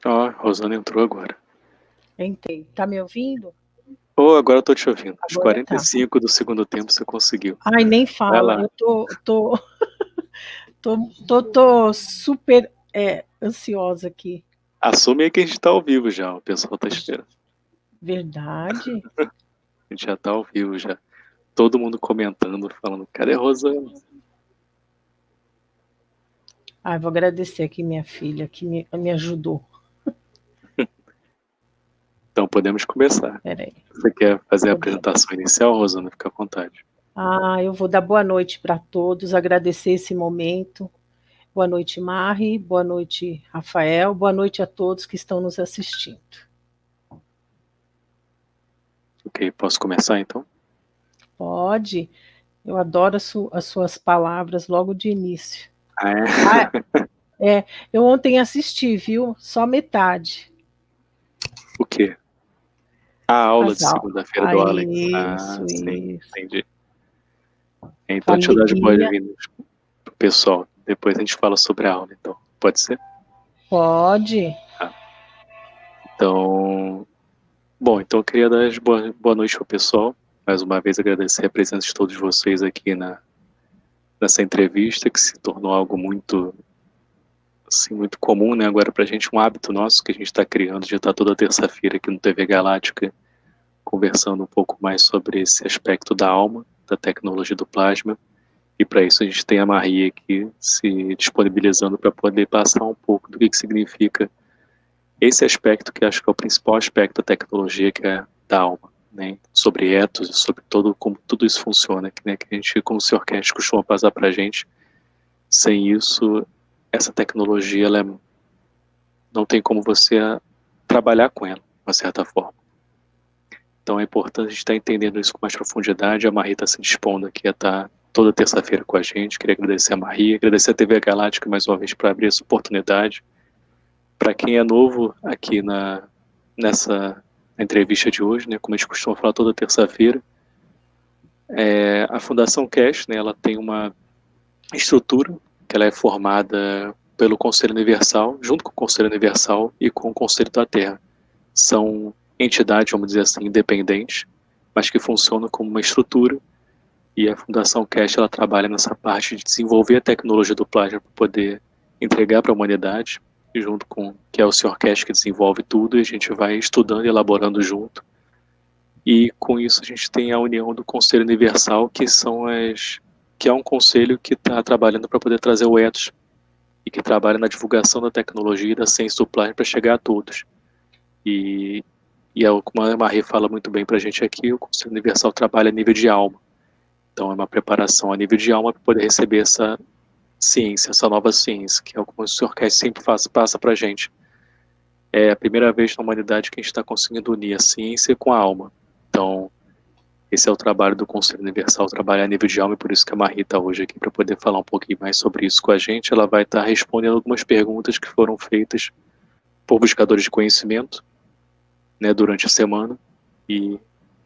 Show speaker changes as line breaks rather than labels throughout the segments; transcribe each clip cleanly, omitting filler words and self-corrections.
Ó, Rosana entrou agora.
Entrei. Tá me ouvindo?
Agora eu tô te ouvindo. Aos
Agora
45 do segundo tempo você conseguiu.
Ai, nem fala. Eu tô super ansiosa aqui.
Assume aí que a gente tá ao vivo já, o pessoal tá esperando.
Verdade?
A gente já tá ao vivo já. Todo mundo comentando, falando, cadê a Rosana?
Vou agradecer aqui minha filha, que me ajudou.
Então podemos começar.
Peraí.
Você quer fazer a apresentação inicial, Rosana? Fica à vontade.
Eu vou dar boa noite para todos, agradecer esse momento. Boa noite, Marie. Boa noite, Rafael. Boa noite a todos que estão nos assistindo.
Ok, posso começar então?
Pode. Eu adoro as suas palavras logo de início. Eu ontem assisti, viu? Só metade.
O quê? A aula de segunda-feira do Alex.
Isso.
Sim, entendi. Então deixa eu dar as boas-vindas pro pessoal. Depois a gente fala sobre a aula, então. Pode ser?
Pode.
Então, bom, então eu queria dar as boa noite pro pessoal. Mais uma vez agradecer a presença de todos vocês aqui nessa entrevista, que se tornou algo muito, assim, muito comum, né? Agora pra gente, um hábito nosso que a gente está criando de estar toda terça-feira aqui no TV Galáctica, conversando um pouco mais sobre esse aspecto da alma, da tecnologia do plasma. E para isso a gente tem a Marie aqui se disponibilizando para poder passar um pouco do que significa esse aspecto, que acho que é o principal aspecto da tecnologia, que é da alma, né? Sobre ethos, sobre como tudo isso funciona, né? Que a gente, como o Sr. Cash costuma passar para a gente, sem isso, essa tecnologia, não tem como você trabalhar com ela, de uma certa forma. Então é importante a gente estar entendendo isso com mais profundidade. A Marie está se dispondo aqui a estar toda terça-feira com a gente. Queria agradecer a Marie, agradecer a TV Galáctica mais uma vez por abrir essa oportunidade. Para quem é novo aqui nessa entrevista de hoje, né, como a gente costuma falar toda terça-feira, a Fundação Cash, né, ela tem uma estrutura que ela é formada pelo Conselho Universal, junto com o Conselho Universal e com o Conselho da Terra. São entidades, vamos dizer assim, independentes, mas que funcionam como uma estrutura, e a Fundação Cash ela trabalha nessa parte de desenvolver a tecnologia do plasma para poder entregar para a humanidade, junto com que é o Sr. Cash que desenvolve tudo, e a gente vai estudando e elaborando junto. E com isso a gente tem a união do Conselho Universal, que é um conselho que está trabalhando para poder trazer o ethos e que trabalha na divulgação da tecnologia e da ciência do plasma para chegar a todos. E como a Marie fala muito bem para a gente aqui, o Conselho Universal trabalha a nível de alma. Então é uma preparação a nível de alma para poder receber essa ciência, essa nova ciência, que é o que o Sr. Cass sempre passa para a gente. É a primeira vez na humanidade que a gente está conseguindo unir a ciência com a alma. Então, esse é o trabalho do Conselho Universal, trabalhar a nível de alma, e por isso que a Marie está hoje aqui para poder falar um pouquinho mais sobre isso com a gente. Ela vai estar respondendo algumas perguntas que foram feitas por buscadores de conhecimento, né, durante a semana, e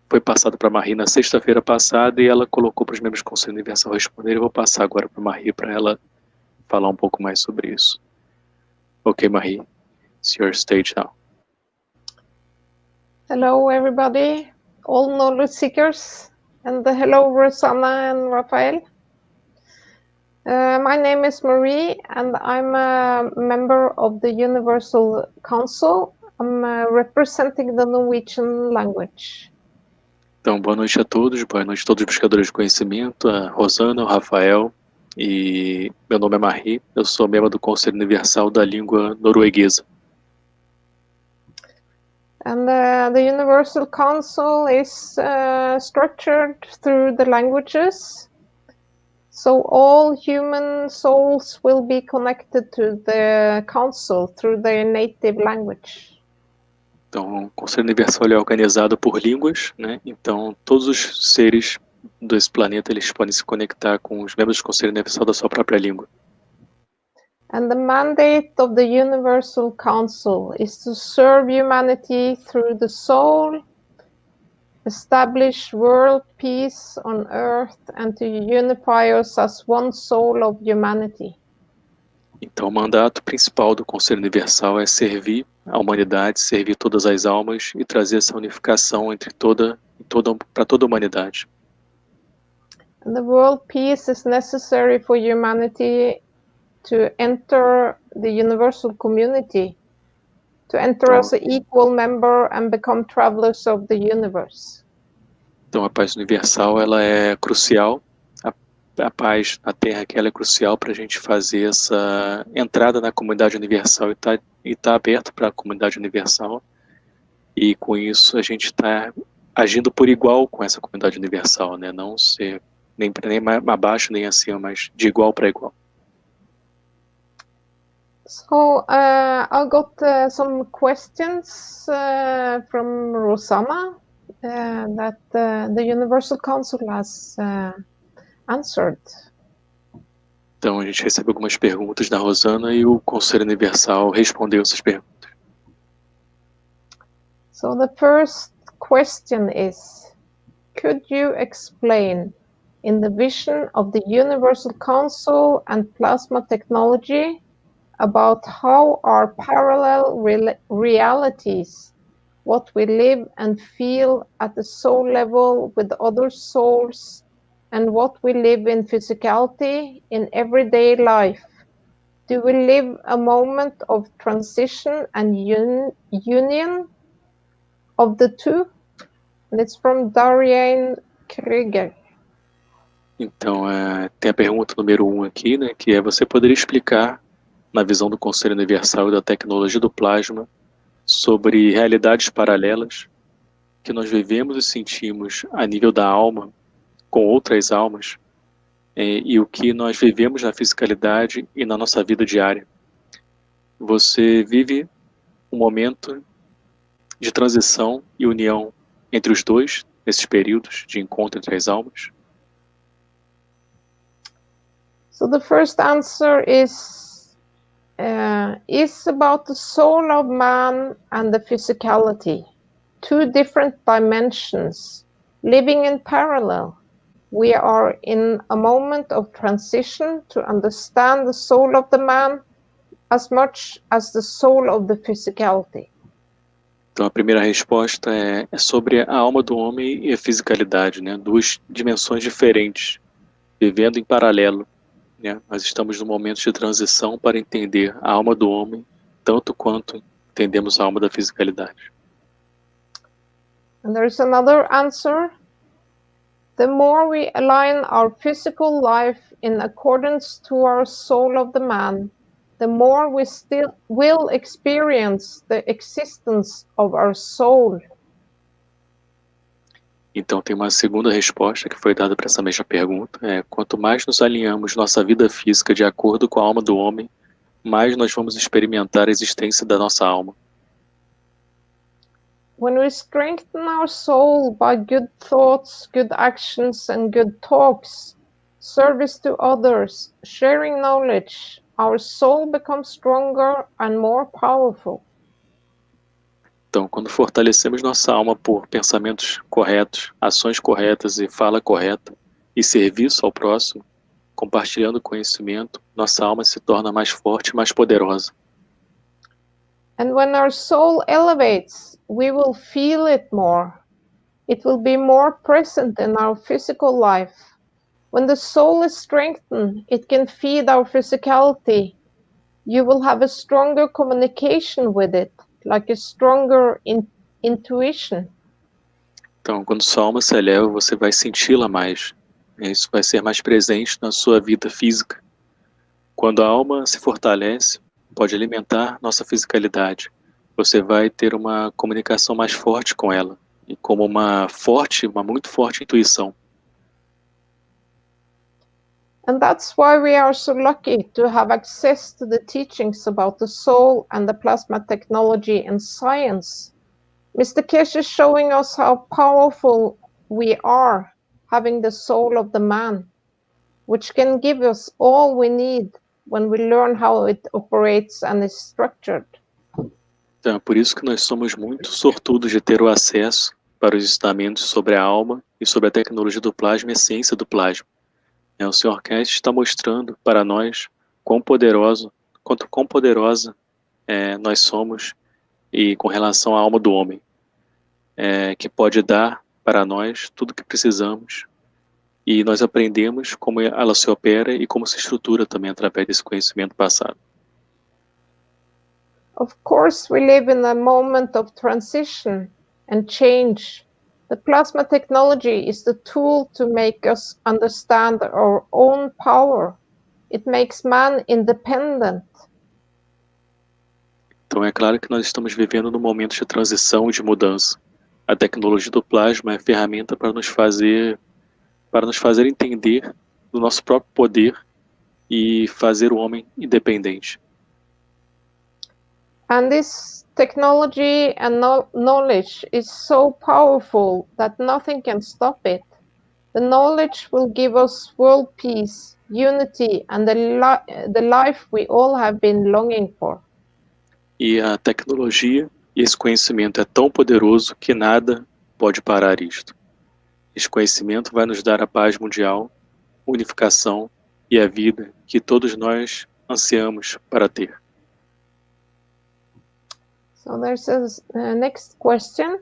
foi passado para a Marie na sexta-feira passada, e ela colocou para os membros do Conselho Universal responder. Eu vou passar agora para a Marie para ela falar um pouco mais sobre isso. Ok, Marie, it's your stage now.
Hello, everybody, all knowledge seekers, and hello, Rosanna and Raphael. My name is Marie, and I'm a member of the Universal Council. I'm representing the Norwegian language.
Então, boa noite a todos os buscadores de conhecimento, a Rosana, o Rafael, e meu nome é Marie, eu sou membro do Conselho Universal da língua norueguesa.
And the Universal Council is structured through the languages. So all human souls will be connected to the council through their native language.
Então, o Conselho Universal é organizado por línguas, né? Então, todos os seres desse planeta eles podem se conectar com os membros do Conselho Universal da sua própria língua.
And the mandate of the Universal Council is to serve humanity through the soul, establish world peace on earth, and to unify us as one soul of humanity.
Então, o mandato principal do Conselho Universal é servir a humanidade, servir todas as almas e trazer essa unificação entre para toda a humanidade.
And the world peace is necessary for humanity to enter the universal community, to enter as an equal member and become travelers of the universe.
Então, a paz universal ela é crucial. A paz na Terra que ela é crucial para a gente fazer essa entrada na comunidade universal e tá aberto para a comunidade universal. E com isso a gente está agindo por igual com essa comunidade universal, né? Não ser nem abaixo nem acima, mas de igual para igual.
So I got some questions from Rosanna that the Universal Council has answered.
Então a gente recebeu algumas perguntas da Rosana e o Conselho Universal respondeu essas perguntas.
So the first question is, could you explain in the vision of the Universal Council and plasma technology about how our parallel realities, what we live and feel at the soul level with other souls, and what we live in physicality in everyday life? Do we live a moment of transition and union of the two? And it's from Darian Krieger.
Então, tem a pergunta número 1 aqui, né, que é: você poderia explicar, na visão do Conselho Universal e da tecnologia do plasma, sobre realidades paralelas que nós vivemos e sentimos a nível da alma, com outras almas, e o que nós vivemos na fisicalidade e na nossa vida diária? Você vive um momento de transição e união entre os dois, nesses períodos de encontro entre as almas?
So the first answer is about the soul of man and the physicality, two different dimensions, living in parallel. We are in a moment of transition to understand the soul of the man as much as the soul of the physicality.
Então a primeira resposta é sobre a alma do homem e a fisicalidade, né? Duas dimensões diferentes, vivendo em paralelo, né? Nós estamos num momento de transição para entender a alma do homem tanto quanto entendemos a alma da fisicalidade.
And there's another answer. The more we align our physical life in accordance to our soul of the man, the more we still will experience the existence of our soul.
Então tem uma segunda resposta que foi dada para essa mesma pergunta, quanto mais nos alinhamos nossa vida física de acordo com a alma do homem, mais nós vamos experimentar a existência da nossa alma.
When we strengthen our soul by good thoughts, good actions, and good talks, service to others, sharing knowledge, our soul becomes stronger and more powerful.
Então, quando fortalecemos nossa alma por pensamentos corretos, ações corretas e fala correta, e serviço ao próximo, compartilhando conhecimento, nossa alma se torna mais forte e mais poderosa.
And when our soul elevates, we will feel it more. It will be more present in our physical life. When the soul is strengthened, it can feed our physicality. You will have a stronger communication with it, like a stronger intuition.
Então, quando sua alma se eleva, você vai senti-la mais. Isso vai ser mais presente na sua vida física. Quando a alma se fortalece, pode alimentar nossa fisicalidade. Você vai ter uma comunicação mais forte com ela, e como uma muito forte intuição.
And that's why we are so lucky to have access to the teachings about the soul and the plasma technology and science. Mr. Kish is showing us how powerful we are having the soul of the man, which can give us all we need when we learn how it operates and is structured.
Então, é por isso que nós somos muito sortudos de ter o acesso para os ensinamentos sobre a alma e sobre a tecnologia do plasma e a ciência do plasma. O Sr. Kish está mostrando para nós quão poderoso quão poderosa nós somos e com relação à alma do homem, que pode dar para nós tudo o que precisamos, e nós aprendemos como ela se opera e como se estrutura também através desse conhecimento passado.
Of course, we live in a moment of transition and change. The plasma technology is the tool to make us understand our own power. It makes man independent.
Então é claro que nós estamos vivendo num momento de transição e de mudança. A tecnologia do plasma é a ferramenta para nos fazer entender do nosso próprio poder e fazer o homem independente.
And this technology and knowledge is so powerful that nothing can stop it. The knowledge will give us world peace, unity, and the life we all have been longing for.
E a tecnologia e esse conhecimento é tão poderoso que nada pode parar isto. Esse conhecimento vai nos dar a paz mundial, unificação e a vida que todos nós ansiamos para ter.
So there's a next question.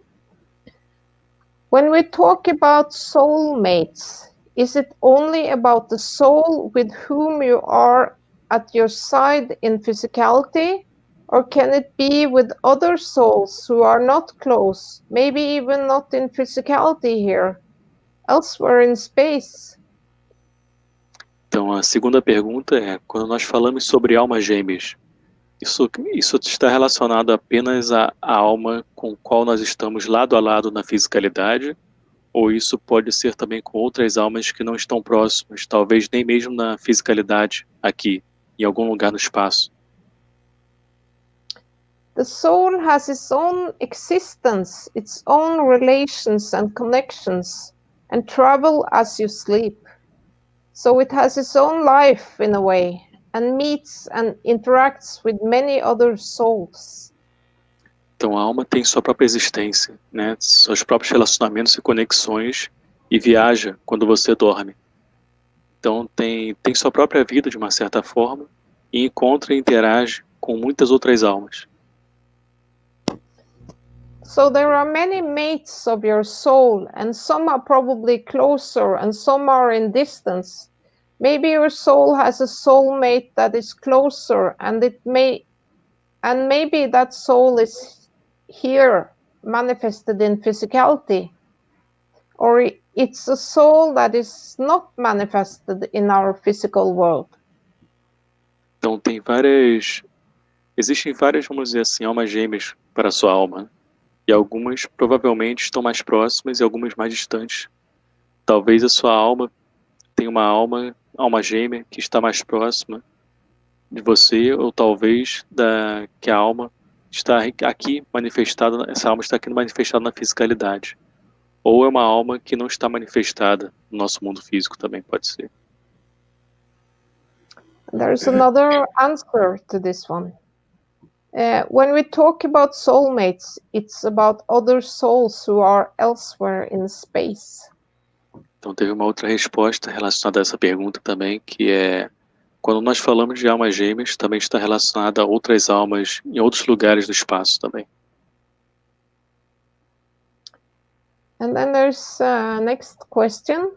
When we talk about soulmates, is it only about the soul with whom you are at your side in physicality? Or can it be with other souls who are not close, maybe even not in physicality here, elsewhere in space?
Então a segunda pergunta é, quando nós falamos sobre almas gêmeas, isso está relacionado apenas à alma com a qual nós estamos lado a lado na fisicalidade, ou isso pode ser também com outras almas que não estão próximas, talvez nem mesmo na fisicalidade aqui, em algum lugar no espaço?
The soul has its own existence, its own relations and connections, and travel as you sleep. So it has its own life in a way, and meets and interacts with many other souls.
Então a alma tem sua própria existência, né? Seus próprios relacionamentos e conexões, e viaja quando você dorme. Então tem sua própria vida de uma certa forma, e encontra e interage com muitas outras almas.
So there are many mates of your soul, and some are probably closer and some are in distance. Maybe your soul has a soulmate that is closer, and maybe that soul is here, manifested in physicality. Or it's a soul that is not manifested in our physical world.
Então existem várias, vamos dizer assim, almas gêmeas para a sua alma. E algumas provavelmente estão mais próximas e algumas mais distantes. Talvez a sua alma tenha uma alma gêmea que está mais próxima de você, ou talvez que a alma está aqui manifestada, essa alma está aqui manifestada na fisicalidade. Ou é uma alma que não está manifestada no nosso mundo físico, também pode ser.
There's another answer to this one. When we talk about soulmates, it's about other souls who are elsewhere in space.
Então teve uma outra resposta relacionada a essa pergunta também, que é, quando nós falamos de almas gêmeas, também está relacionada a outras almas em outros lugares do espaço também.
And then there's next question.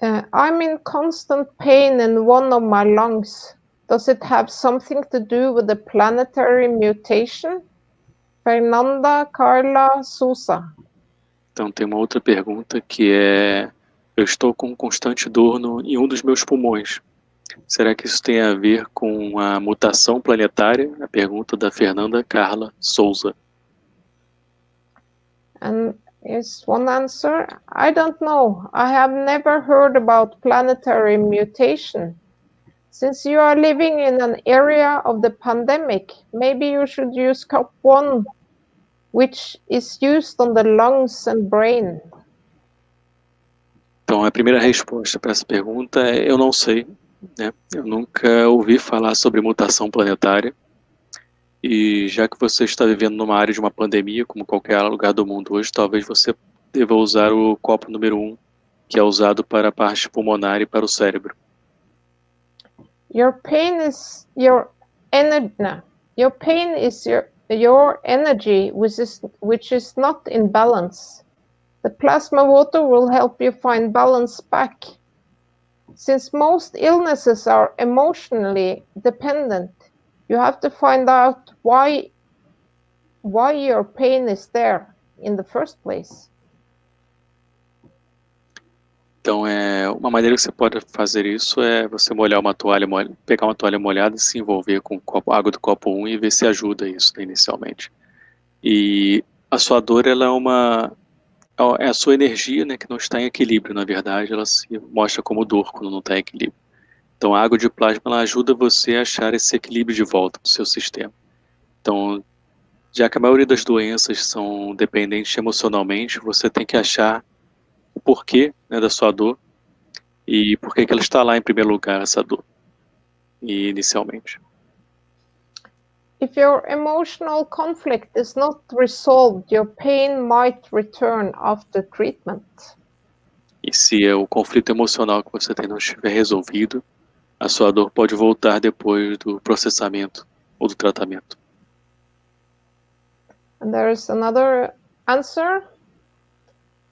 I'm in constant pain in one of my lungs. Does it have something to do with the planetary mutation? Fernanda Carla Sousa.
Então tem uma outra pergunta que é, eu estou com constante dor em um dos meus pulmões. Será que isso tem a ver com a mutação planetária? A pergunta da Fernanda Carla Souza.
And here's one answer. I don't know. I have never heard about planetary mutation. Since you are living in an area of the pandemic, maybe you should use COP1, which is used on the lungs and brain.
Então a primeira resposta para essa pergunta é, eu não sei, né? Eu nunca ouvi falar sobre mutação planetária. E já que você está vivendo numa área de uma pandemia, como qualquer lugar do mundo hoje, talvez você deva usar o copo número 1, que é usado para a parte pulmonar e para o cérebro.
Your pain is your energy. No. Your pain is your energy, which is not in balance. The plasma water will help you find balance back. Since most illnesses are emotionally dependent, you have to find out why your pain is there in the first place.
Então, uma maneira que você pode fazer isso é você molhar uma toalha, pegar uma toalha molhada e se envolver com água do copo 1 e ver se ajuda isso, né, inicialmente. E a sua dor, ela é a sua energia, né, que não está em equilíbrio, na verdade, ela se mostra como dor quando não está em equilíbrio. Então, a água de plasma, ela ajuda você a achar esse equilíbrio de volta no seu sistema. Então, já que a maioria das doenças são dependentes emocionalmente, você tem que achar o porquê, né, da sua dor e por que ela está lá em primeiro lugar, essa dor, e inicialmente.
If your emotional conflict is not resolved, your pain might return after treatment.
E se o conflito emocional que você tem não estiver resolvido, a sua dor pode voltar depois do processamento ou do tratamento.
And there is another answer.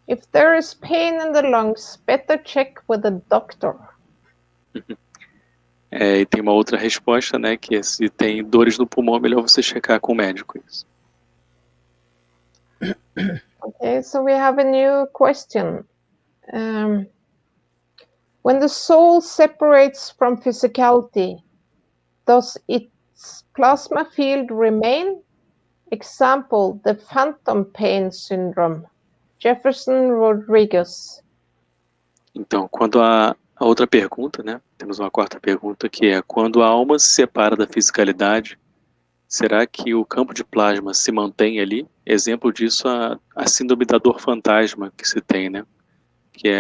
If there is pain in the lungs, better check with a doctor.
E tem uma outra resposta, né, que é se tem dores no pulmão, é melhor você checar com o médico isso.
Okay, so we have a new question. When the soul separates from physicality, does its plasma field remain? Example, the phantom pain syndrome. Jefferson Rodriguez.
Então, quando a outra pergunta, né, temos uma quarta pergunta, que é: quando a alma se separa da fisicalidade, será que o campo de plasma se mantém ali? Exemplo disso, a síndrome da dor fantasma que se tem, né?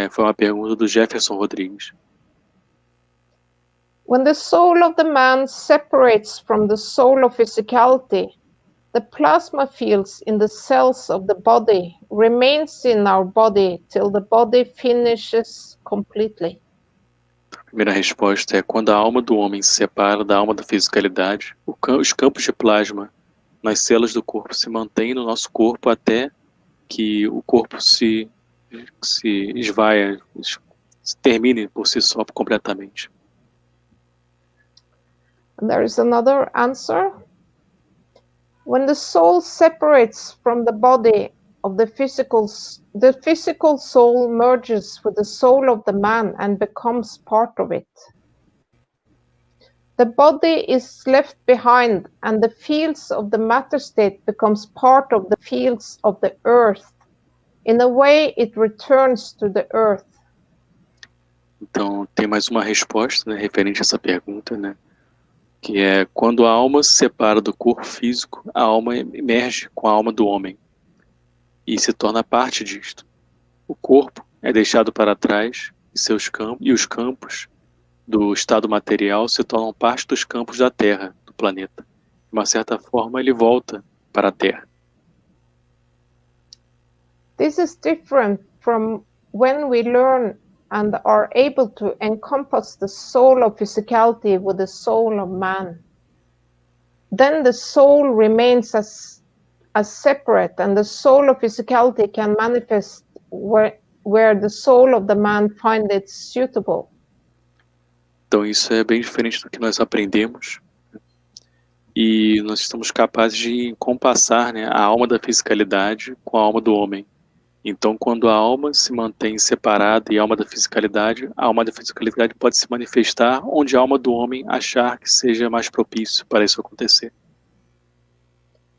Foi uma pergunta do Jefferson Rodrigues.
When the soul of the man separates from the soul of physicality, the plasma fields in the cells of the body remains in our body till the body finishes completely.
A primeira resposta é: quando a alma do homem se separa da alma da fisicalidade, os campos de plasma nas células do corpo se mantêm no nosso corpo até que o corpo se esvaia, se termine por si só completamente.
And there is another answer. When the soul separates from the body of the physical soul merges with the soul of the man and becomes part of it. The body is left behind and the fields of the matter state becomes part of the fields of the earth. In a way, it returns to the earth.
Então, tem mais uma resposta, né, referente a essa pergunta, né? Que é: quando a alma se separa do corpo físico, a alma emerge com a alma do homem e se torna parte disto. O corpo é deixado para trás e os campos do estado material se tornam parte dos campos da Terra, do planeta. De uma certa forma, ele volta para a Terra.
This is different from when we learn and are able to encompass the soul of physicality with the soul of man. Then the soul remains as separate, and the soul of physicality can manifest where the soul of the man finds it suitable.
Então isso é bem diferente do que nós aprendemos. E nós estamos capazes de compassar, né, a alma da fisicalidade com a alma do homem. Então, quando a alma se mantém separada e a alma da fisicalidade pode se manifestar onde a alma do homem achar que seja mais propício para isso acontecer.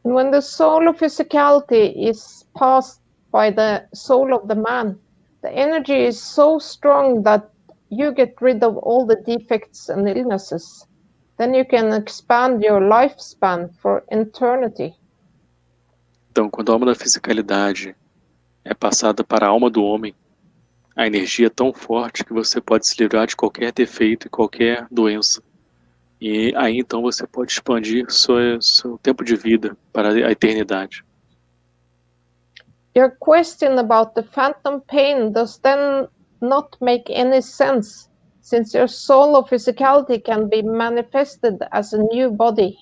And when the soul of physicality is passed by the soul of the man, the energy is so strong that you get rid of all the defects and illnesses. Then you can expand your lifespan for eternity.
Então, quando a alma da fisicalidade é passada para a alma do homem, a energia é tão forte que você pode se livrar de qualquer defeito e qualquer doença. E aí então você pode expandir seu tempo de vida para a eternidade.
Your question about the phantom pain does then not make any sense, since your soul of physicality can be manifested as a new body,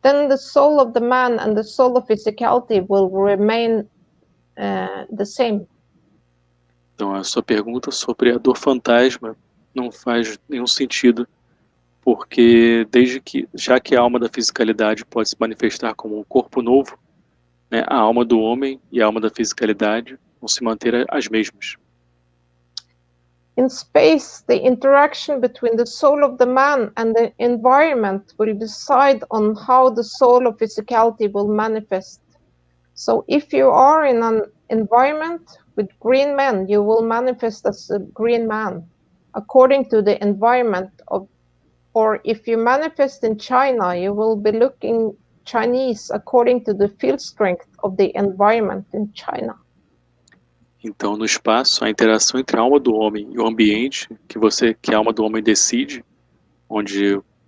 then the soul of the man and the soul of physicality will remain the same.
Então, a sua pergunta sobre a dor fantasma não faz nenhum sentido, porque já que a alma da fisicalidade pode se manifestar como um corpo novo, né, a alma do homem e a alma da fisicalidade vão se manter as mesmas.
In space, the interaction between the soul of the man and the environment will decide on how the soul of physicality will manifest. So if you are in an environment with green men, you will manifest as a green man, according to the environment or if you manifest in China, you will be looking Chinese according to the field strength of the environment in China.
Então, no espaço, a interação entre a alma do homem e o ambiente que a alma do homem decide,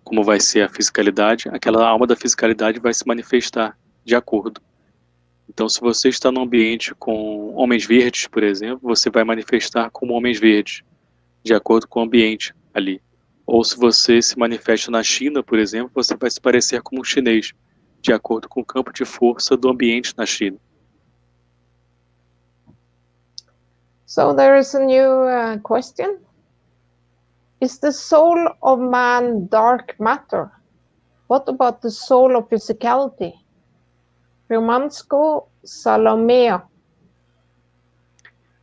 como vai ser a fisicalidade, aquela alma da fisicalidade vai se manifestar de acordo. Então, se você está num ambiente com homens verdes, por exemplo, você vai manifestar como homens verdes, de acordo com o ambiente ali. Ou se você se manifesta na China, por exemplo, você vai se parecer como um chinês, de acordo com o campo de força do ambiente na China.
So there is a new question. Is the soul of man dark matter? What about the soul of physicality? Romansko Salomea.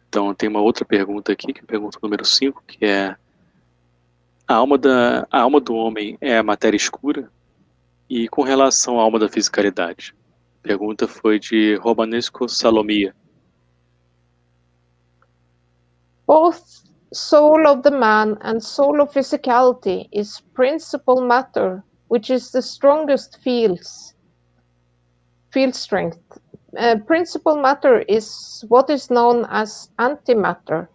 Então tem uma outra pergunta aqui, que é a pergunta número 5, que é a alma do homem é a matéria escura? E com relação à alma da fisicalidade? A pergunta foi de Romanesco Salomia.
Both soul of the man and soul of physicality is principal matter, which is the strongest field strength. Principal matter is what is known as antimatter,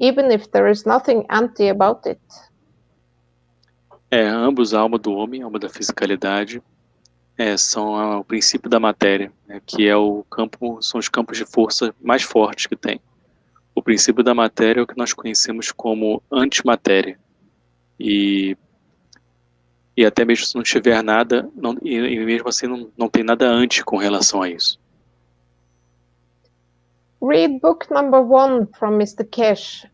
even if there is nothing anti about it.
Ambos, a alma do homem e a alma da fisicalidade, são o princípio da matéria, que são os campos de força mais fortes que tem. O princípio da matéria é o que nós conhecemos como antimatéria. E até mesmo se não tiver nada, e mesmo assim não tem nada anti com relação a isso.
Read book number 1 from Mr. Kesh.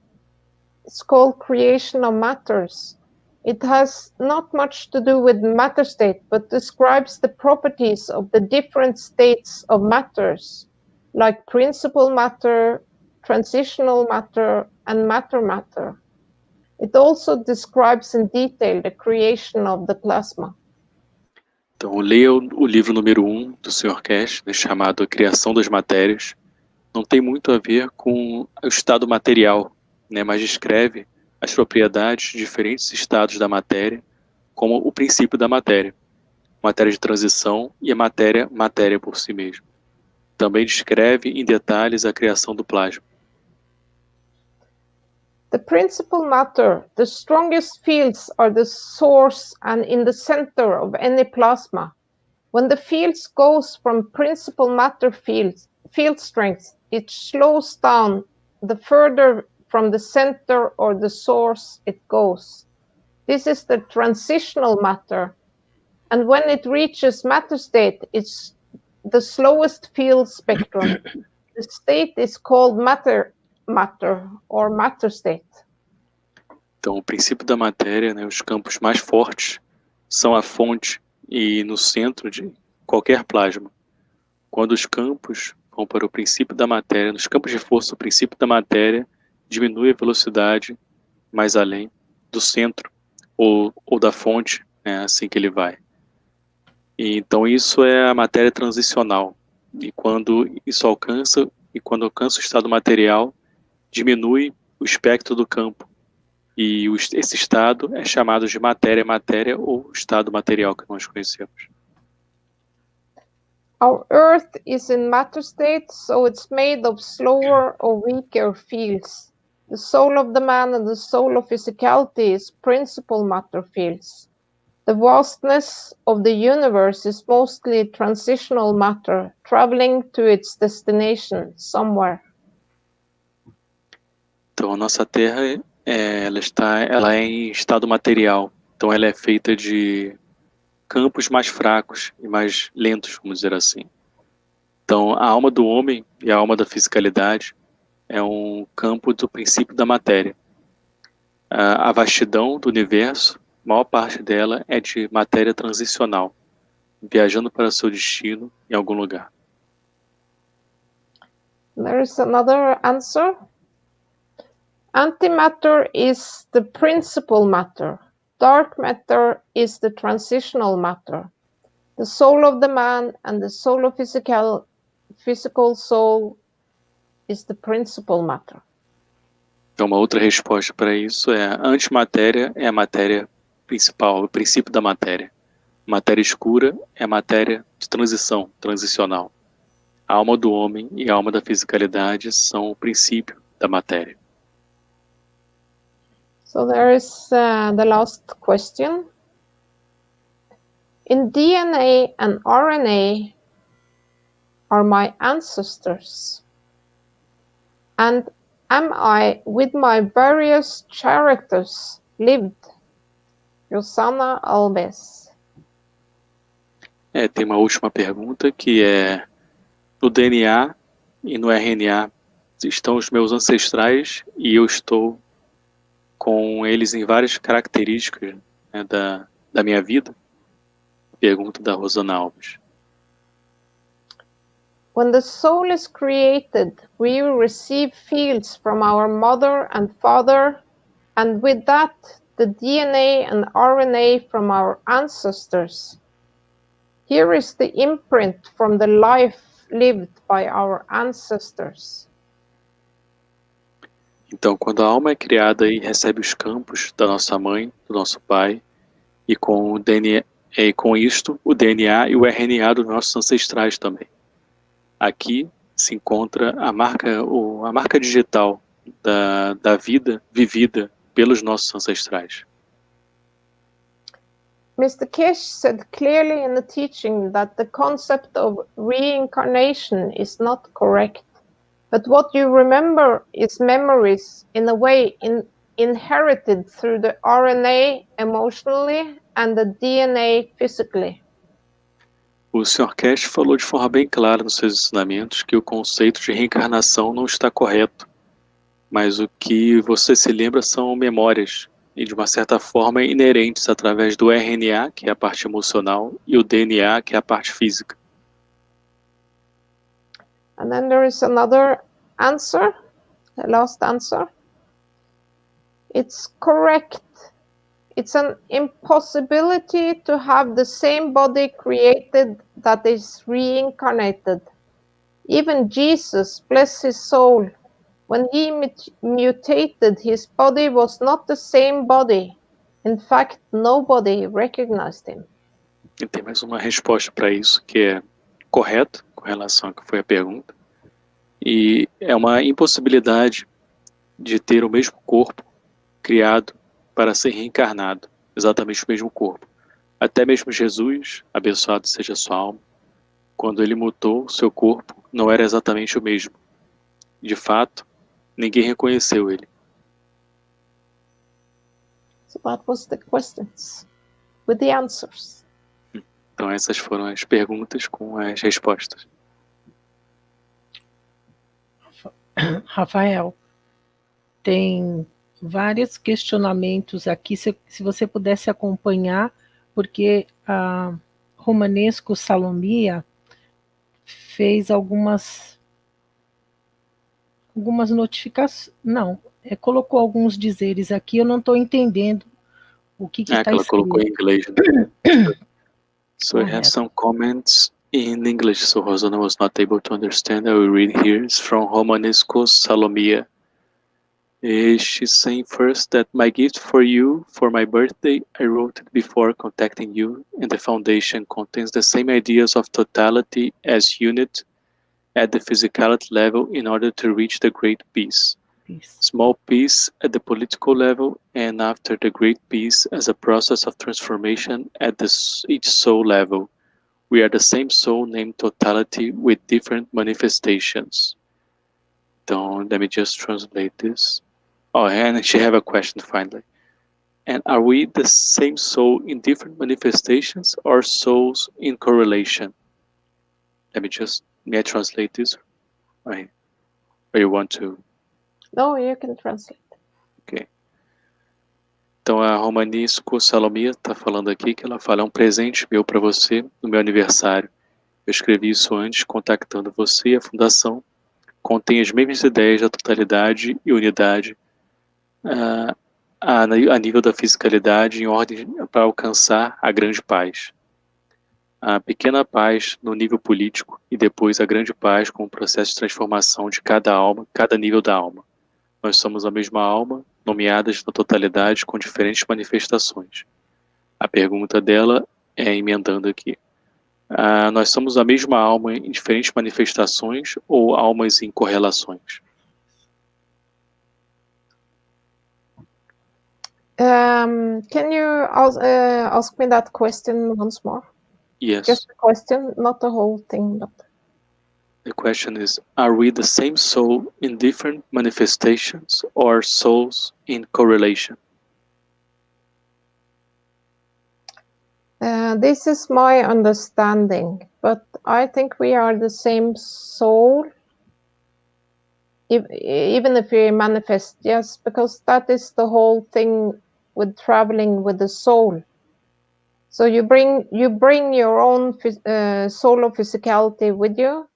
It's called Creation of Matters. It has not much to do with matter state, but describes the properties of the different states of matters, like principal matter, transitional matter, and matter. It also describes in detail the creation of the plasma.
Então, leia o livro número 1 do Sr. Kesh, chamado A Criação das Matérias. Não tem muito a ver com o estado material, mas descreve as propriedades de diferentes estados da matéria, como o princípio da matéria, matéria de transição e a matéria por si mesma. Também descreve em detalhes a criação do plasma.
The principal matter, the strongest fields are the source and in the center of any plasma. When the fields goes from principal matter field strength, it slows down the further from the center or the source it goes. This is the transitional matter. And when it reaches matter state, it's the slowest field spectrum. The state is called matter or matter state.
Então, o princípio da matéria, os campos mais fortes, são a fonte e no centro de qualquer plasma. Quando os campos vão para o princípio da matéria, nos campos de força, o princípio da matéria diminui a velocidade mais além do centro ou da fonte, assim que ele vai. E, então, isso é a matéria transicional. E quando alcança o estado material, diminui o espectro do campo. E esse estado é chamado de matéria ou estado material que nós conhecemos.
Our Earth is in matter state, so it's made of slower or weaker fields. The soul of the man and the soul of physicality is principal matter fields. The vastness of the universe is mostly transitional matter, traveling to its destination somewhere.
Então, a nossa Terra ela é em estado material, então ela é feita de campos mais fracos e mais lentos, vamos dizer assim. Então, a alma do homem e a alma da fisicalidade é um campo do princípio da matéria. A vastidão do universo, a maior parte dela é de matéria transicional, viajando para seu destino em algum lugar.
There is another answer. Antimatter is the principal matter. Dark matter is the transitional matter. The soul of the man and the soul of physical soul is the principal matter.
Então, uma outra resposta para isso é: a antimatéria é a matéria principal, o princípio da matéria. Matéria escura é a matéria de transição, transicional. A alma do homem e a alma da fisicalidade são o princípio da matéria.
So there is the last question. In DNA and RNA are my ancestors. And am I, with my various characters, lived? Rosanna Alves.
Tem uma última pergunta que é: no DNA e no RNA estão os meus ancestrais e eu estou com eles em várias características, né, da minha vida? Pergunta da Rosana Alves.
When the soul is created, we receive fields from our mother and father, and with that, the DNA and RNA from our ancestors. Here is the imprint from the life lived by our ancestors.
Então, quando a alma é criada e recebe os campos da nossa mãe, do nosso pai, e com o DNA, e com isto, o DNA e o RNA dos nossos ancestrais também. Aqui se encontra a marca digital da vida vivida pelos nossos ancestrais.
Mr. Kish said clearly in the teaching that the concept of reincarnation is not correct, but what you remember is memories in a way inherited through the RNA emotionally and the DNA physically.
O Sr. Cash falou de forma bem clara nos seus ensinamentos que o conceito de reencarnação não está correto, mas o que você se lembra são memórias, e de uma certa forma inerentes através do RNA, que é a parte emocional, e o DNA, que é a parte física.
And then there is another answer, the last answer. It's correct. It's an impossibility to have the same body created that is reincarnated. Even Jesus, bless his soul, when he mutated, his body was not the same body. In fact, nobody recognized him.
E tem mais uma resposta para isso, que é correto, com relação ao que foi a pergunta. E é uma impossibilidade de ter o mesmo corpo criado para ser reencarnado, exatamente o mesmo corpo. Até mesmo Jesus, abençoado seja sua alma, quando ele mutou, seu corpo não era exatamente o mesmo. De fato, ninguém reconheceu ele.
So that was the questions with the answers.
Então essas foram as perguntas com as respostas.
Rafael, tem vários questionamentos aqui, se você pudesse acompanhar, porque a Romanesco Salomia fez algumas notificações, não, colocou alguns dizeres aqui, eu não estou entendendo o que está escrito.
Ela colocou em inglês. So I have some comments in English, so Rosana was not able to understand. I will read here. It's from Romanesco Salomia. She's saying first that my gift for you for my birthday, I wrote it before contacting you, and the foundation contains the same ideas of totality as unit at the physicality level in order to reach the great peace. Small peace at the political level, and after the great peace as a process of transformation at each soul level. We are the same soul named totality with different manifestations. Então, let me just translate this. Oh, and she have a question finally. And are we the same soul in different manifestations or souls in correlation? May I translate this? Right. Or you want to?
No, you can translate.
Ok. Então a Romanisco Salomia está falando aqui que ela fala: é um presente meu para você no meu aniversário. Eu escrevi isso antes, contactando você e a Fundação. Contém as mesmas ideias da totalidade e unidade a nível da fisicalidade em ordem para alcançar a grande paz. A pequena paz no nível político e depois a grande paz com o processo de transformação de cada alma, cada nível da alma. Nós somos a mesma alma, nomeadas na totalidade com diferentes manifestações. A pergunta dela é emendando aqui. Nós somos a mesma alma em diferentes manifestações ou almas em correlações?
Can you ask me that question once more?
Yes.
Just a question, not the whole thing. But...
The question is, are we the same soul in different manifestations or souls in correlation?
This is my understanding, but I think we are the same soul, even if we manifest, yes, because that is the whole thing with traveling with the soul. So you bring your own soul of physicality with you,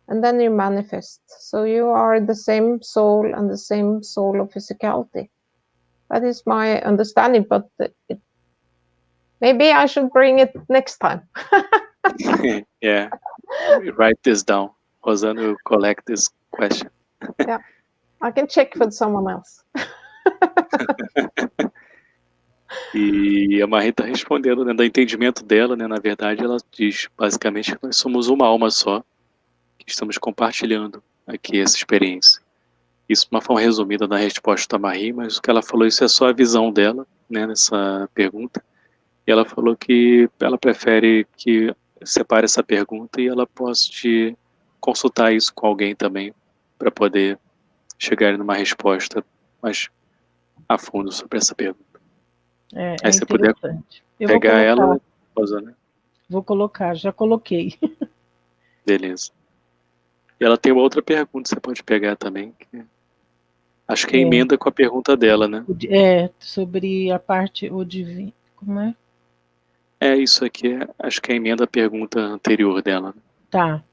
and then you manifest. So you are the same soul and the same soul of physicality. That is my understanding, but maybe I should bring it next time.
Yeah, write this down. Rosana will collect this question.
Yeah, I can check with someone else.
E a Marie está respondendo, né, do entendimento dela, né, na verdade ela diz basicamente que nós somos uma alma só, que estamos compartilhando aqui essa experiência. Isso de uma forma resumida na resposta da Marie, mas o que ela falou, isso é só a visão dela, né, nessa pergunta. E ela falou que ela prefere que separe essa pergunta e ela possa te consultar isso com alguém também, para poder chegar numa resposta mais a fundo sobre essa pergunta. Aí você puder pegar ela, né?
Vou colocar, já coloquei.
Beleza. E ela tem uma outra pergunta, você pode pegar também. Acho que é emenda com a pergunta dela, né?
Sobre a parte, o divino, como é?
Isso aqui, acho que é emenda a pergunta anterior dela. Né?
Tá.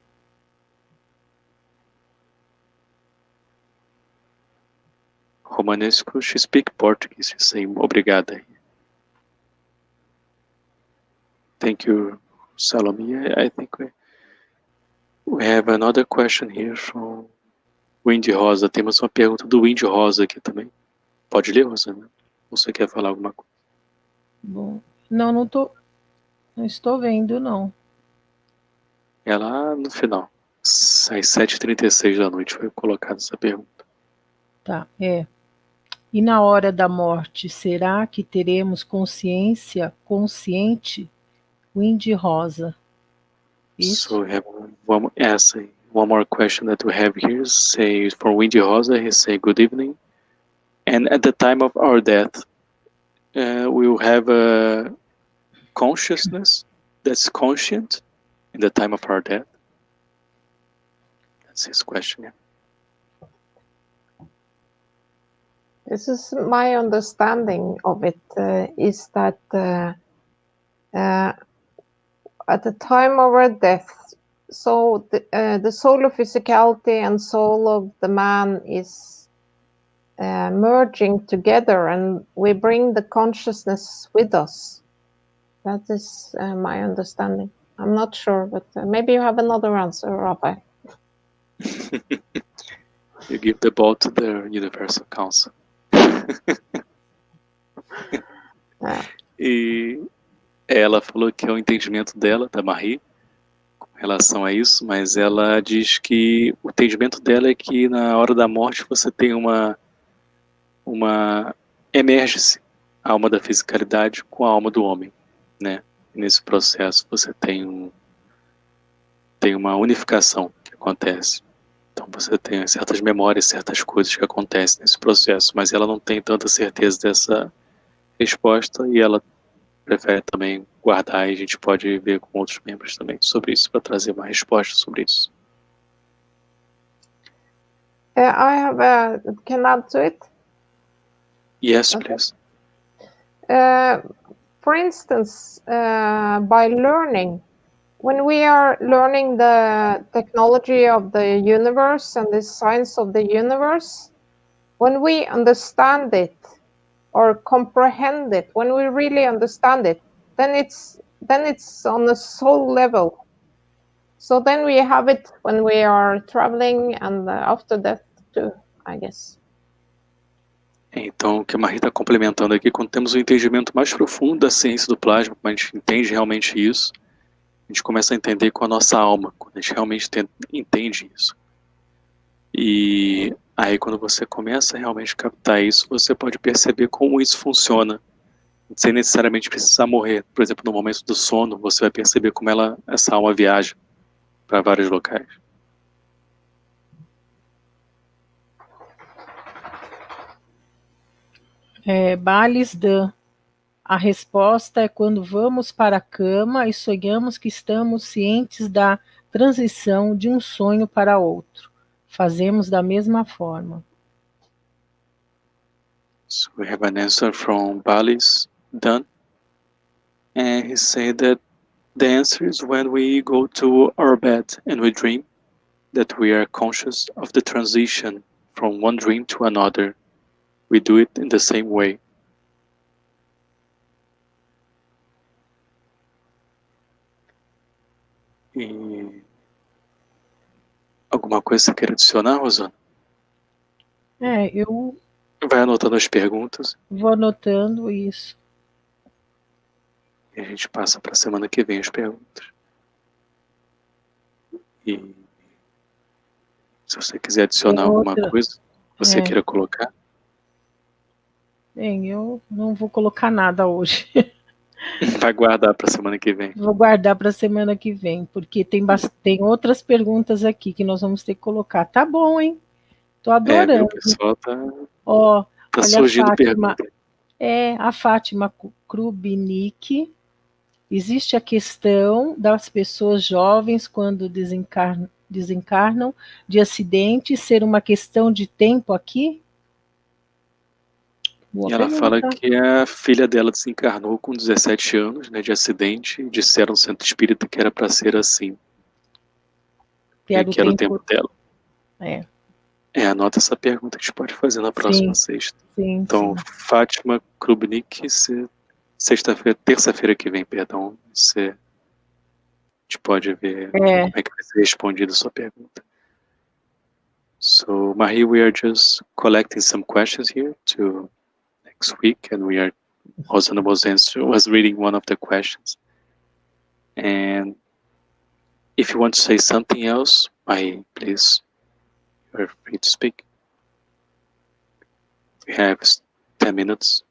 Romanesco, she speak Portuguese, say obrigada. Thank you, Salome. I think we have another question here from Windy Rosa. Temos uma pergunta do Windy Rosa aqui também. Pode ler, Rosana? Ou você quer falar alguma coisa?
Bom, não estou vendo, não.
É lá no final. Às 7h36 da noite foi colocada essa pergunta.
Tá, E na hora da morte, será que teremos consciente? Windy Rosa. Isso?
So we have one more question that we have here. Say for Windy Rosa, he say good evening. And at the time of our death, we will have a consciousness that's conscient in the time of our death. That's his question. Yeah.
This is my understanding of it, is that at the time of our death, so the soul of physicality and soul of the man is merging together, and we bring the consciousness with us. That is my understanding. I'm not sure, but maybe you have another answer, Rabbi.
You give the ball to the Universal Council. E ela falou que é o entendimento dela, da Marie, com relação a isso, mas ela diz que o entendimento dela é que na hora da morte você tem uma emerge-se a alma da fisicalidade com a alma do homem, né? E nesse processo você tem uma unificação que acontece. Então você tem certas memórias, certas coisas que acontecem nesse processo, mas ela não tem tanta certeza dessa resposta e ela prefere também guardar, e a gente pode ver com outros membros também sobre isso, para trazer uma resposta sobre isso.
Can I add to it?
Yes, please.
For instance, by learning, when we are learning the technology of the universe and the science of the universe, when we understand it or comprehend it, when we really understand it, then it's on a soul level. So then we have it when we are traveling and after that too, I guess.
Então, o que a Marie está complementando aqui, quando temos um entendimento mais profundo da ciência do plasma, quando a gente entende realmente isso, a gente começa a entender com a nossa alma, quando a gente realmente entende isso. E aí, quando você começa a realmente captar isso, você pode perceber como isso funciona, sem necessariamente precisar morrer. Por exemplo, no momento do sono, você vai perceber como essa alma viaja para vários locais.
Bales Dan. A resposta é quando vamos para a cama e sonhamos que estamos cientes da transição de um sonho para outro. Fazemos da mesma forma.
So we have an answer from Bali's Dan. And he said that the answer is when we go to our bed and we dream that we are conscious of the transition from one dream to another. We do it in the same way. E alguma coisa que você quer adicionar, Rosana?
Eu
Vai anotando as perguntas.
Vou anotando isso.
E a gente passa para a semana que vem as perguntas. E se você quiser adicionar alguma coisa, você queira colocar.
Bem, eu não vou colocar nada hoje.
Vai guardar para a semana que vem.
Vou guardar para a semana que vem, porque tem outras perguntas aqui que nós vamos ter que colocar. Tá bom, hein? Tô adorando.
O pessoal tá
olha
surgindo
a Fátima,
pergunta.
A Fátima Krubnik. Existe a questão das pessoas jovens quando desencarnam de acidente ser uma questão de tempo aqui?
E ela fala que a filha dela desencarnou com 17 anos, né, de acidente, e disseram no centro espírita que era para ser assim. Que era o tempo dela. Anota essa pergunta que a gente pode fazer na próxima sexta. Então, Fátima Krubnik, terça-feira que vem, perdão, a gente pode ver como é que vai ser respondida a sua pergunta. So, Marie, we are just collecting some questions here to next week, and Rosana was reading one of the questions. And if you want to say something else, Marie, please, you are free to speak. We have 10 minutes.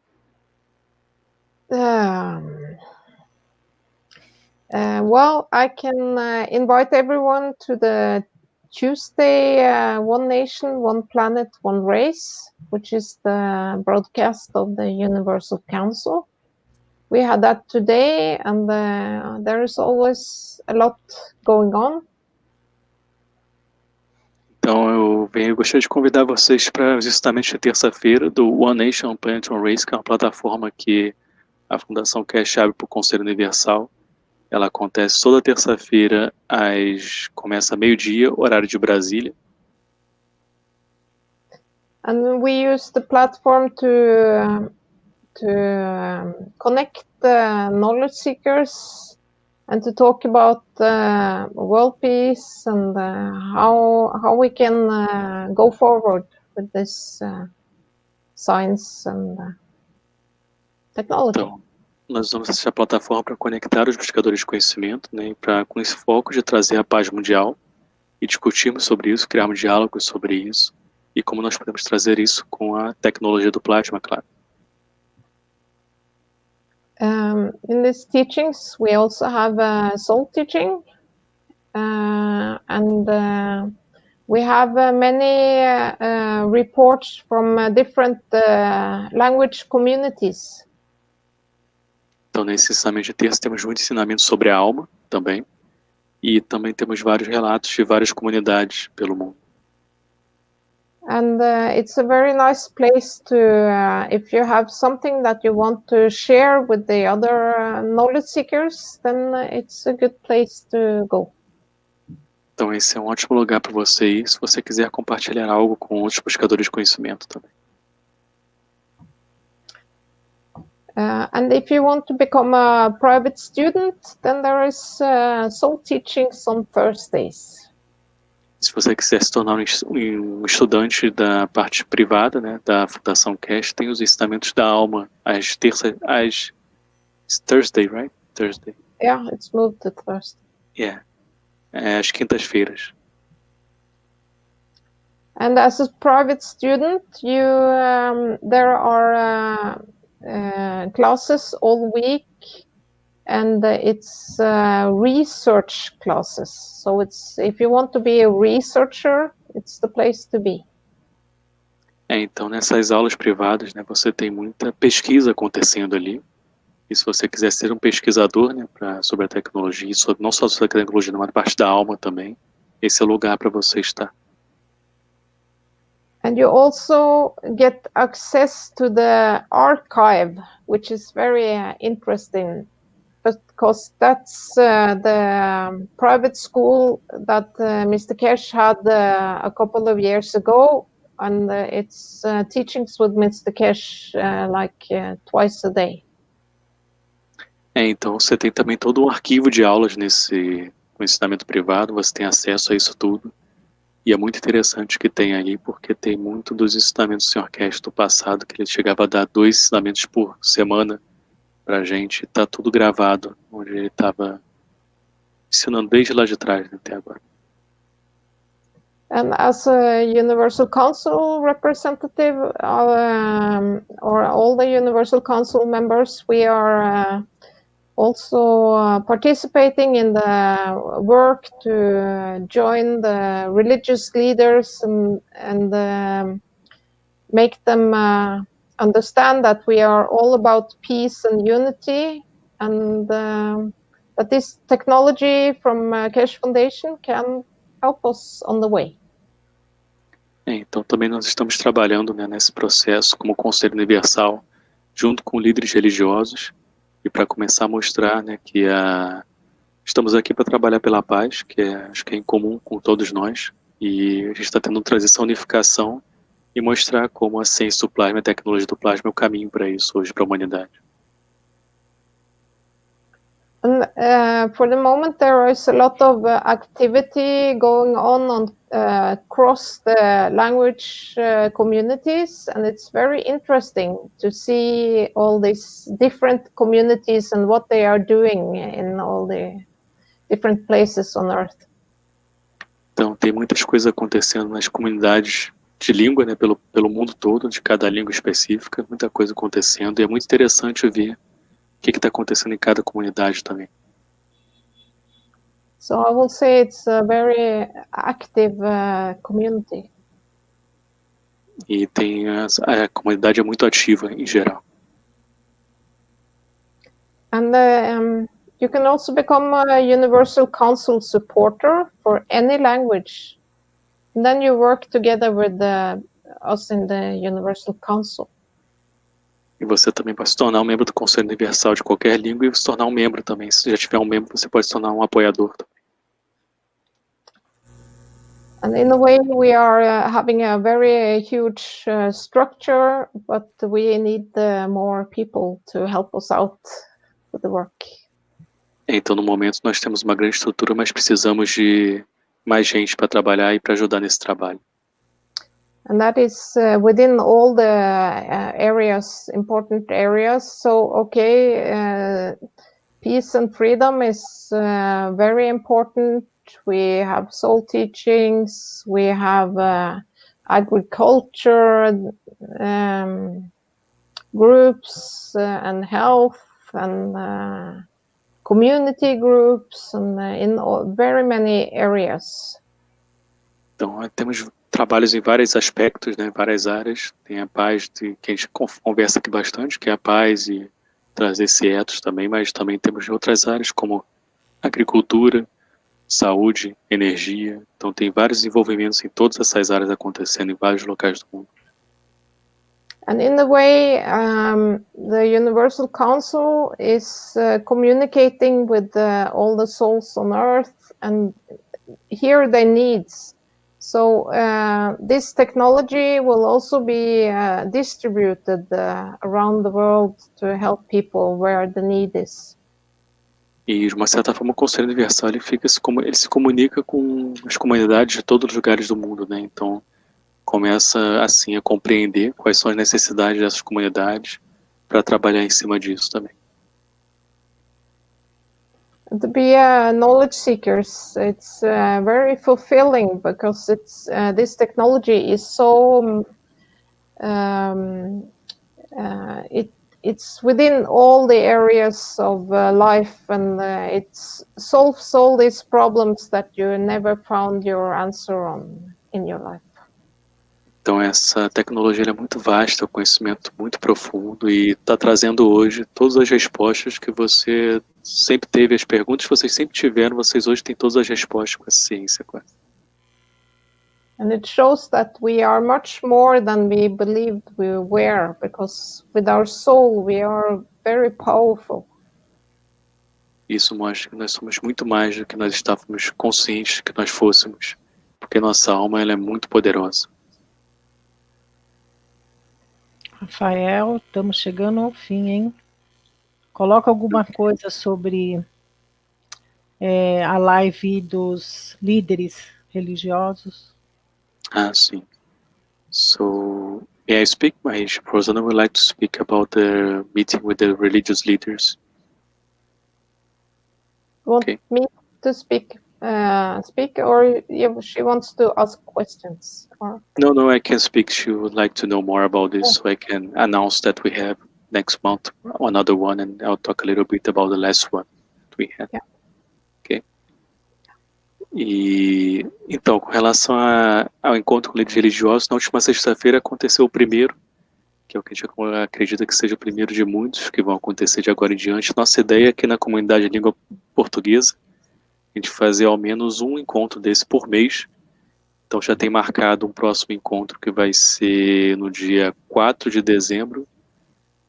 Well, I can invite everyone to the Tuesday One Nation, One Planet, One Race, which is the broadcast of the Universal Council. We had that today, and there is always a lot going on.
Então eu gostaria de convidar vocês para justamente a terça-feira do One Nation, One Planet, One Race, que é uma plataforma que a Fundação quer chave para o Conselho Universal. Ela acontece toda terça-feira, começa meio-dia, horário de Brasília.
And we use the platform to connect the knowledge seekers and to talk about world peace and how we can go forward with this science and technology.
Então, nós usamos essa plataforma para conectar os buscadores de conhecimento, né, com esse foco de trazer a paz mundial e discutirmos sobre isso, criarmos diálogos sobre isso e como nós podemos trazer isso com a tecnologia do plasma, claro.
In these teachings, we also have a soul teaching, and We have many reports from different language communities.
Então, nesse ensinamento de terça, temos muito ensinamento sobre a alma também. E também temos vários relatos de várias comunidades pelo mundo.
And it's a very nice place to, if you have something that you want to share with the other knowledge seekers, then it's a good place to go.
Então, esse é um ótimo lugar para você ir, se você quiser compartilhar algo com outros buscadores de conhecimento também.
And if you want to become a private student, then there is soul teachings on Thursdays.
Se você quiser se tornar um estudante da parte privada, né, da Fundação Cash, tem os ensinamentos da alma às Thursday, right? Thursday.
Yeah, it's moved to Thursday.
Yeah. Às quintas-feiras.
And as a private student, you there are classes all week, and it's research classes. So it's, if you want to be a researcher, it's the place to be.
Então, nessas aulas privadas, né, você tem muita pesquisa acontecendo ali. E se você quiser ser um pesquisador, né, sobre a tecnologia, não só sobre a tecnologia, mas a parte da alma também, esse é o lugar para você estar.
And you also get access to the archive, which is very interesting, because that's the private school that Mr. Cash had a couple of years ago, and it's teachings with Mr. Cash twice a day.
Então você tem também todo um arquivo de aulas nesse ensinamento privado, você tem acesso a isso tudo. E é muito interessante que tem aí, porque tem muito dos ensinamentos do Sr. Cash do passado, que ele chegava a dar 2 ensinamentos por semana pra gente. Tá tudo gravado, onde ele estava ensinando desde lá de trás, né, até agora.
And as a Universal Council representative, or all the Universal Council members, we are also participating in the work to join the religious leaders and make them understand that we are all about peace and unity, and that this technology from Cash Foundation can help us on the way.
Então também nós estamos trabalhando, né, nesse processo como Conselho Universal, junto com líderes religiosos, e para começar a mostrar, né, que estamos aqui para trabalhar pela paz, que acho que é em comum com todos nós, e a gente está tentando trazer essa unificação e mostrar como a ciência do plasma, a tecnologia do plasma é o caminho para isso hoje, para a humanidade.
And for the moment, there is a lot of activity going on across the language communities, and it's very interesting to see all these different communities and what they are doing in all the different places on Earth.
Então, tem muitas coisas acontecendo nas comunidades de língua, né, pelo mundo todo, de cada língua específica, muita coisa acontecendo, e é muito interessante ver o que está acontecendo em cada comunidade também.
So I will say it's a very active community.
E a comunidade é muito ativa em geral.
And you can also become a Universal Council supporter for any language. And then you work together with us in the Universal Council.
E você também pode se tornar um membro do Conselho Universal de qualquer língua e se tornar um membro também. Se já tiver um membro, você pode se tornar um apoiador também.
And in a way, we are having a very huge structure, but we need more people to help us out with the work.
Então, no momento, nós temos uma grande estrutura, mas precisamos de mais gente para trabalhar e para ajudar nesse trabalho.
And that is within all the areas, important areas. So, okay, peace and freedom is very important. We have soul teachings, we have agriculture groups and health and community groups and in very many areas.
Então, temos trabalhos em vários aspectos, né, várias áreas. Tem a paz, que a gente conversa aqui bastante, que é a paz e trazer esse ethos também, mas também temos outras áreas como agricultura, saúde, energia. Então, tem vários envolvimentos em todas essas áreas acontecendo em vários locais do mundo.
And in a way, the Universal Council is communicating with all the souls on Earth and hear their needs. So this technology will also be distributed around the world to help people where the need is.
E, de uma certa forma, o Conselho Universal ele se comunica com as comunidades de todos os lugares do mundo, né? Então, começa, assim, a compreender quais são as necessidades dessas comunidades para trabalhar em cima disso também.
To be knowledge seekers, it's very fulfilling because this technology is so it's within all the areas of life, and it solves all these problems that you never found your answer on in your life.
Então, essa tecnologia é muito vasta, o conhecimento muito profundo e está trazendo hoje todas as respostas que você sempre teve, as perguntas que vocês sempre tiveram, vocês hoje têm todas as respostas com a ciência.
And it shows that we are much more than we believed we were, because with our soul we are very powerful.
Isso mostra que nós somos muito mais do que nós estávamos conscientes que nós fôssemos, porque nossa alma ela é muito poderosa.
Rafael, estamos chegando ao fim, hein? Coloca alguma coisa sobre a live dos líderes religiosos.
Ah, sim. So, may I speak? My Rosanna would like to speak about the meeting with the religious leaders.
Want me to speak, or she wants to ask questions? Or?
No, I can speak. She would like to know more about this, so I can announce that we have next month another one, and I'll talk a little bit about the last one that we had.
Yeah.
Okay. E então, com relação ao encontro com líderes religiosos, na última sexta-feira aconteceu o primeiro, que é o que a gente acredita que seja o primeiro de muitos que vão acontecer de agora em diante. Nossa ideia aqui na comunidade de língua portuguesa é a gente fazer ao menos um encontro desse por mês. Então já tem marcado um próximo encontro que vai ser no dia 4 de dezembro,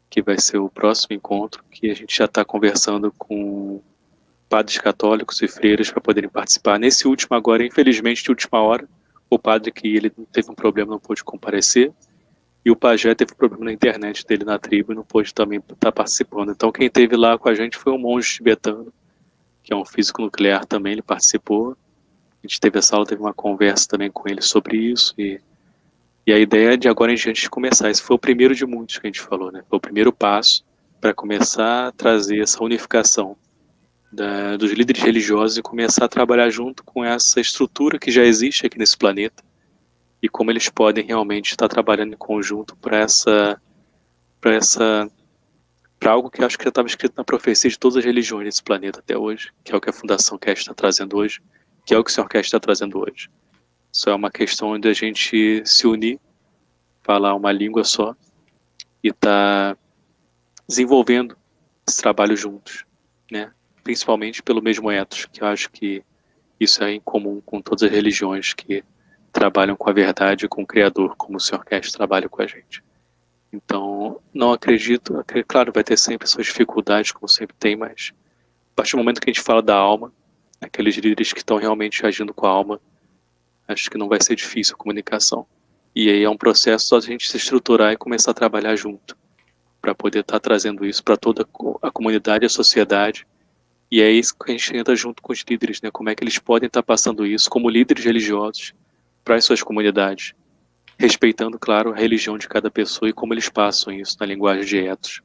que vai ser o próximo encontro, que a gente já está conversando com padres católicos e freiras para poderem participar. Nesse último agora, infelizmente, de última hora, o padre que ele teve um problema, não pôde comparecer, e o pajé teve um problema na internet dele na tribo e não pôde também estar participando. Então quem esteve lá com a gente foi um monge tibetano, que é um físico nuclear também, ele participou. A gente teve essa aula, teve uma conversa também com ele sobre isso, e a ideia de agora em diante de começar, esse foi o primeiro de muitos que a gente falou, né? Foi o primeiro passo para começar a trazer essa unificação dos líderes religiosos e começar a trabalhar junto com essa estrutura que já existe aqui nesse planeta e como eles podem realmente estar trabalhando em conjunto para algo que eu acho que já estava escrito na profecia de todas as religiões desse planeta até hoje, que é o que a Fundação Quer está trazendo hoje, que é o que o Sr. Quer está trazendo hoje. Isso é uma questão de a gente se unir, falar uma língua só e estar desenvolvendo esse trabalho juntos, né? Principalmente pelo mesmo ethos, que eu acho que isso é em comum com todas as religiões que trabalham com a verdade e com o Criador, como o Sr. Cast trabalha com a gente. Então, não acredito, claro, vai ter sempre suas dificuldades, como sempre tem, mas a partir do momento que a gente fala da alma, aqueles líderes que estão realmente agindo com a alma, acho que não vai ser difícil a comunicação. E aí é um processo só de a gente se estruturar e começar a trabalhar junto, para poder estar trazendo isso para toda a comunidade, a sociedade. E é isso que a gente entra junto com os líderes, né? Como é que eles podem estar passando isso como líderes religiosos para as suas comunidades, respeitando, claro, a religião de cada pessoa e como eles passam isso na linguagem de ethos.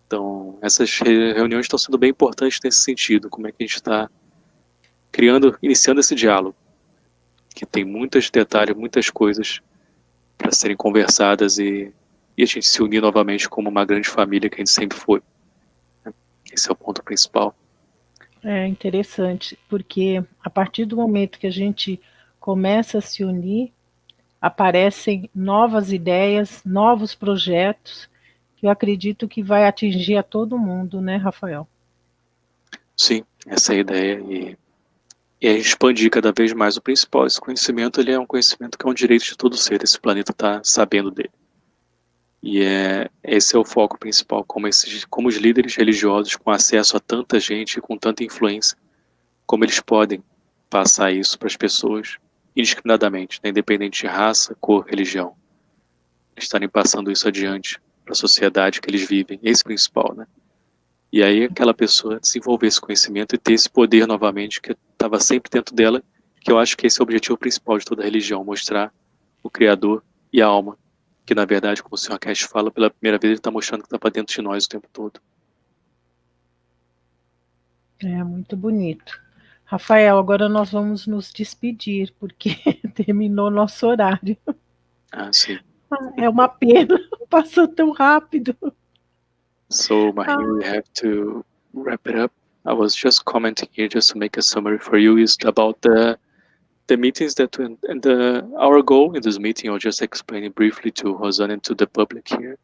Então, essas reuniões estão sendo bem importantes nesse sentido, como é que a gente está iniciando esse diálogo, que tem muitos detalhes, muitas coisas para serem conversadas e a gente se unir novamente como uma grande família que a gente sempre foi. Esse é o ponto principal.
É interessante, porque a partir do momento que a gente começa a se unir, aparecem novas ideias, novos projetos, que eu acredito que vai atingir a todo mundo, né, Rafael?
Sim, essa é a ideia. E é expandir cada vez mais o principal. Esse conhecimento, ele é um conhecimento que é um direito de todo ser. Esse planeta está sabendo dele. E esse é o foco principal, como os líderes religiosos com acesso a tanta gente, com tanta influência, como eles podem passar isso para as pessoas indiscriminadamente, né, independente de raça, cor, religião. Eles estarem passando isso adiante para a sociedade que eles vivem, esse principal, né? E aí aquela pessoa desenvolver esse conhecimento e ter esse poder novamente que estava sempre dentro dela, que eu acho que esse é o objetivo principal de toda religião, mostrar o Criador e a alma, que na verdade, como o Sr. Cash fala, pela primeira vez ele está mostrando que estava dentro de nós o tempo todo.
É muito bonito. Rafael, agora nós vamos nos despedir, porque terminou nosso horário.
Ah, sim.
É uma pena, passou tão rápido.
So, Marie, we have to wrap it up. I was just commenting here just to make a summary for you is about the meetings that our goal in this meeting. I'll just explain it briefly to Rosanna and to the public here.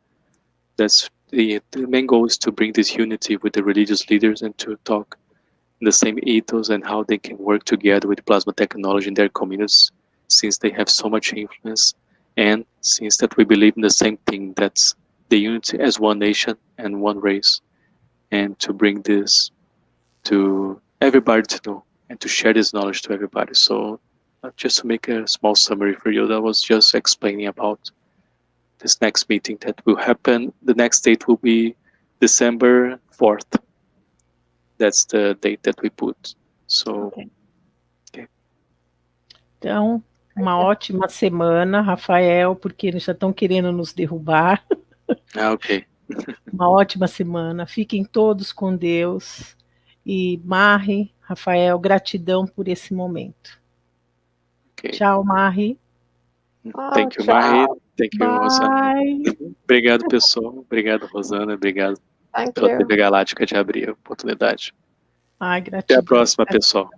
That's the main goal is to bring this unity with the religious leaders and to talk in the same ethos and how they can work together with plasma technology in their communities, since they have so much influence, and since that we believe in the same thing, that's the unity as one nation and one race, and to bring this to everybody to know and to share this knowledge to everybody. So just to make a small summary for you, that was just explaining about this next meeting that will happen. The next date will be December 4th. That's the date that we put. So, okay.
Então, uma ótima semana, Rafael, porque eles já estão querendo nos derrubar.
Ok.
Uma ótima semana. Fiquem todos com Deus. E Marie, Rafael, gratidão por esse momento.
Okay.
Tchau, Marie.
Thank you,
Tchau.
Marie. Thank you,
Bye.
Rosana. Obrigado, pessoal. Obrigado, Rosana. Obrigado
Thank
pela
you.
TV Galáctica de abrir a oportunidade.
Ai, gratidão.
Até a próxima, pessoal.